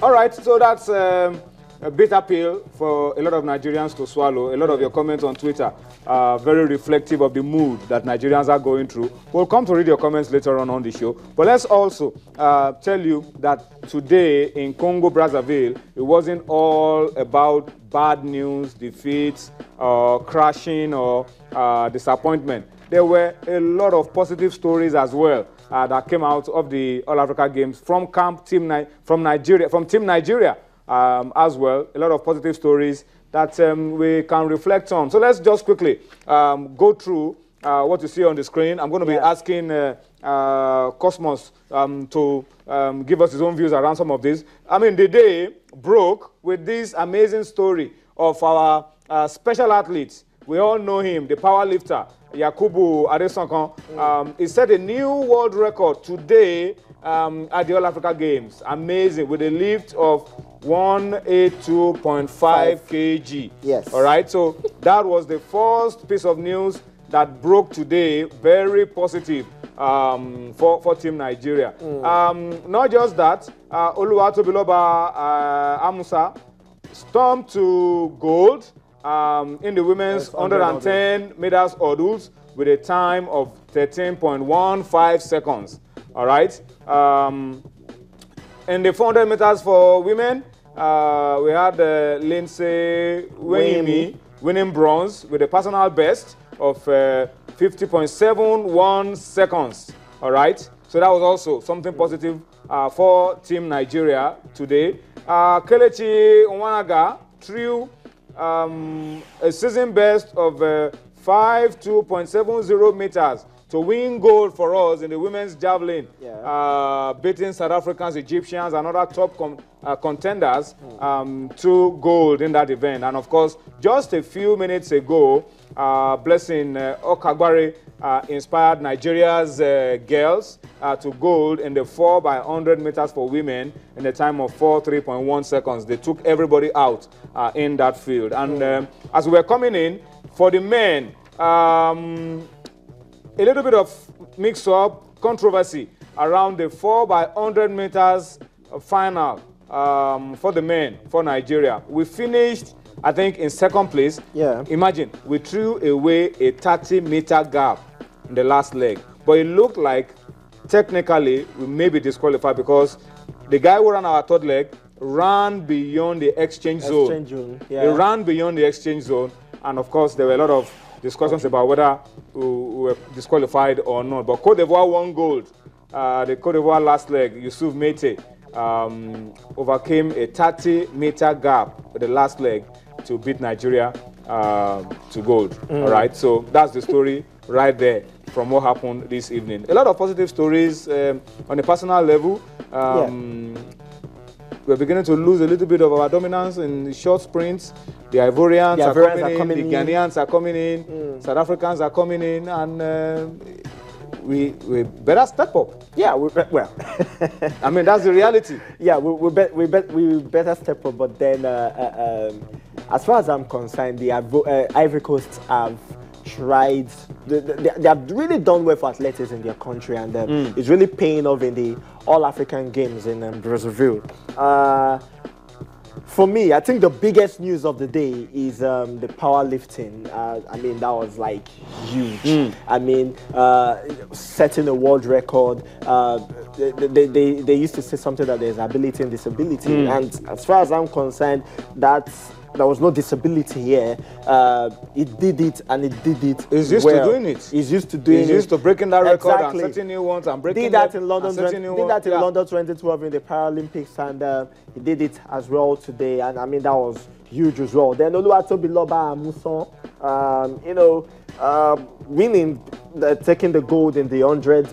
All right, so that's a bitter pill for a lot of Nigerians to swallow. A lot of your comments on Twitter are very reflective of the mood that Nigerians are going through. We'll come to read your comments later on the show. But let's also tell you that today in Congo, Brazzaville, it wasn't all about bad news, defeats, crashing, or disappointment. There were a lot of positive stories as well that came out of the All Africa Games from Team Nigeria. As well, a lot of positive stories that we can reflect on. So let's just quickly go through what you see on the screen. I'm going to be asking Cosmos to give us his own views around some of this. I mean, the day broke with this amazing story of our special athletes. We all know him, the powerlifter, Adesokan. He set a new world record today at the All Africa Games. Amazing, with a lift of 182.5 kg. Yes. All right, so that was the first piece of news that broke today. Very positive for Team Nigeria. Not just that, Oluwatobiloba Amusa stormed to gold in the women's 110 meters hurdles with a time of 13.15 seconds. All right. In the 400 meters for women, we had Lindsay Wayimi winning bronze with a personal best of 50.71 seconds. All right. So that was also something positive for Team Nigeria today. Kelechi Nwanaga threw a season best of 52.70 meters to win gold for us in the women's javelin, beating South Africans, Egyptians, and other top contenders to gold in that event. And of course, just a few minutes ago, Blessing Okagbare inspired Nigeria's girls to gold in the 4x100 meters for women in a time of 43.1 seconds. They took everybody out in that field. And as we were coming in, for the men, a little bit of mix-up controversy around the 4x100 meters final for the men, for Nigeria. We finished, I think, in second place. Yeah. Imagine, we threw away a 30-meter gap in the last leg. But it looked like, technically, we may be disqualified because the guy who ran our third leg ran beyond the exchange zone. Yeah. He ran beyond the exchange zone. And, of course, there were a lot of discussions about whether we were disqualified or not. But Cote d'Ivoire won gold. The Cote d'Ivoire last leg, Yusuf Mete, overcame a 30-meter gap with the last leg to beat Nigeria to gold. All right, so that's the story right there from what happened this evening. A lot of positive stories on a personal level. We're beginning to lose a little bit of our dominance in short sprints. The Ivorians are coming in, the Ghanaians are coming in, South Africans are coming in, and we better step up. Yeah, well, I mean, that's the reality. Yeah, we better step up, but then as far as I'm concerned, the Ivory Coast have tried, they have really done well for athletes in their country, and it's really paying off in the All-African Games in Brazzaville. For me, I think the biggest news of the day is the powerlifting. I mean, that was like huge. I mean, setting a world record. They used to say something that there's ability and disability. And as far as I'm concerned, there was no disability here. It did it, and it did it. He's used to doing it. He's used to doing it. He's used to breaking that record and setting new ones and breaking did that in London. Did that in London 2012 in the Paralympics, and he did it as well today. And I mean, that was huge as well. Then Oluwatobiloba Amusan, winning, taking the gold in the 100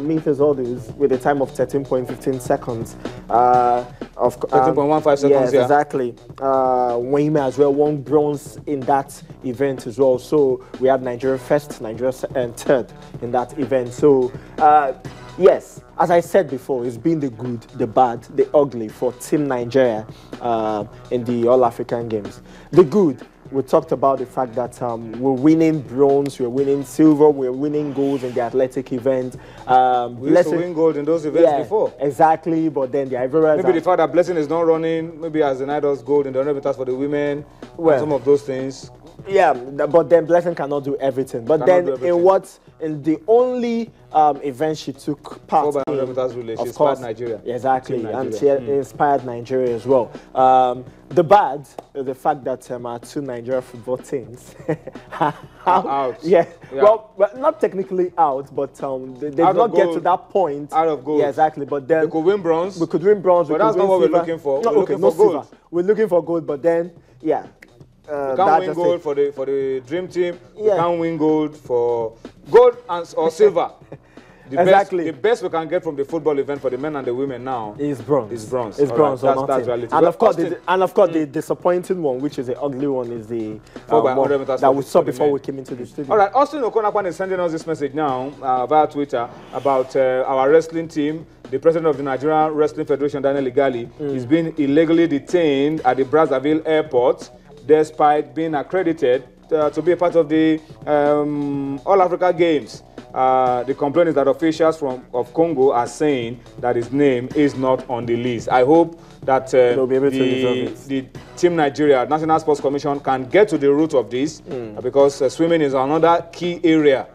meters hurdles with a time of 13.15 seconds. 13.15 seconds, yes, exactly. Wayne as well won bronze in that event as well. So we had Nigeria first, Nigeria third in that event. So yes, as I said before, it's been the good, the bad, the ugly for Team Nigeria in the All-African Games. The good, we talked about the fact that we're winning bronze, we're winning silver, we're winning gold in the athletic event. We used to win gold in those events before. Exactly, but then the Ivorians... Maybe the fact that Blessing is not running, maybe as the night does gold in the 100 meters for the women, and some of those things. Yeah, but then Blessing cannot do everything. But then in the only event she took part 4x100 meters relay, she inspired Nigeria. Exactly, Nigeria. And she inspired Nigeria as well. The bad, the fact that our 2 Nigeria football teams are out. Yeah. Well, not technically out, but they did not get to that point. Out of gold. Yeah, exactly. But then we could win bronze. We could win bronze. But that's not what we're looking for. We're looking for gold. We're looking for gold, but then, yeah. We can't win gold for the dream team. We can't win gold for gold or silver. The best we can get from the football event for the men and the women now is bronze. It's bronze. It's bronze. That's reality. And of course, the disappointing one, which is the ugly one, is the 4x100 meters that we saw before we came into the studio. All right, Austin Okonakwan is sending us this message now via Twitter about our wrestling team. The president of the Nigerian Wrestling Federation, Daniel Igali, is being illegally detained at the Brazzaville airport, despite being accredited to be a part of the All Africa Games. The complaint is that officials of Congo are saying that his name is not on the list. I hope that the Team Nigeria, National Sports Commission, can get to the root of this because swimming is another key area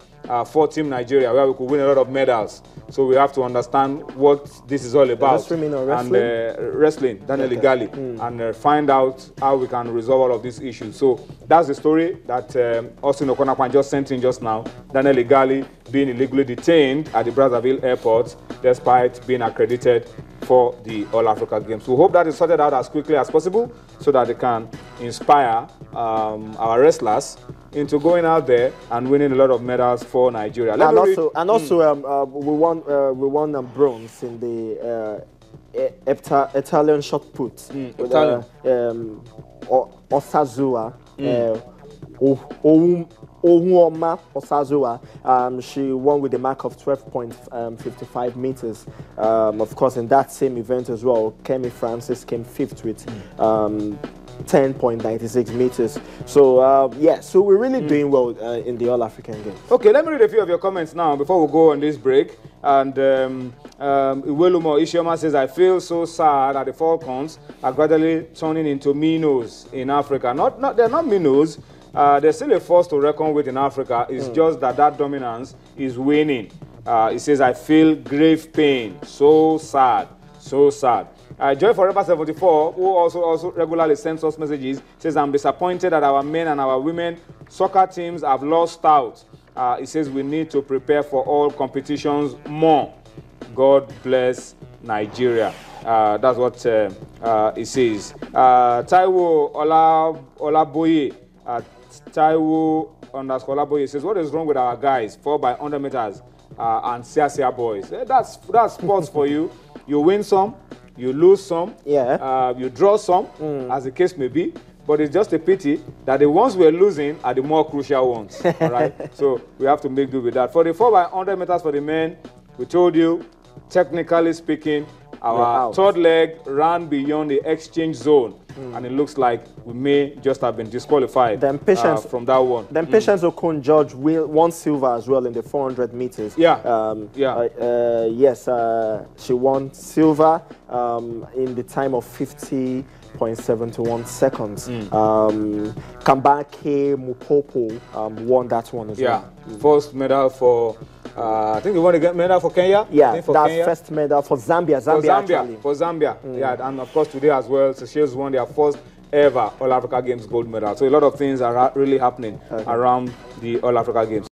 for Team Nigeria where we could win a lot of medals. So we have to understand what this is all about. Swimming or wrestling? And wrestling, Daniel Igali, and find out how we can resolve all of these issues. So that's the story that Austin Okonakwan just sent in just now. Daniel Igali being illegally detained at the Brazzaville airport despite being accredited for the All Africa Games. We hope that is sorted out as quickly as possible so that they can inspire our wrestlers into going out there and winning a lot of medals for Nigeria. And also, we won bronze in the Italian shot put. Osazua. Ouoma Osazua, she won with a mark of 12.55 meters. Of course, in that same event as well, Kemi Francis came 5th with 10.96 meters. So, so we're really doing well in the All-African Games. Okay, let me read a few of your comments now before we go on this break. And Iwelumo Ishioma says, I feel so sad that the Falcons are gradually turning into minnows in Africa. They're not minnows. They're still a force to reckon with in Africa. It's just that dominance is waning. He says, I feel grave pain. So sad. So sad. Joy Forever 74, who also regularly sends us messages, says, I'm disappointed that our men and our women soccer teams have lost out. He says, we need to prepare for all competitions more. God bless Nigeria. That's what he says. Taiwo Olaboye, Taiwo _Olaboye says, what is wrong with our guys, 4x100 meters and Sia boys? That's sports for you. You win some, you lose some, you draw some, as the case may be. But it's just a pity that the ones we're losing are the more crucial ones. All right? So we have to make do with that. For the 4x100 meters for the men, we told you, technically speaking, our third leg ran beyond the exchange zone. And it looks like we may just have been disqualified from that one. Then Patience Okun George won silver as well in the 400 meters. Yes, she won silver in the time of 50.71 seconds. Kambake Mupopo won that one as well. First medal for, I think you want to get medal for Kenya? Yeah, that's first medal for Zambia. For Zambia. Yeah, and of course today as well, Seychelles won their first ever All Africa Games gold medal. So a lot of things are really happening around the All Africa Games.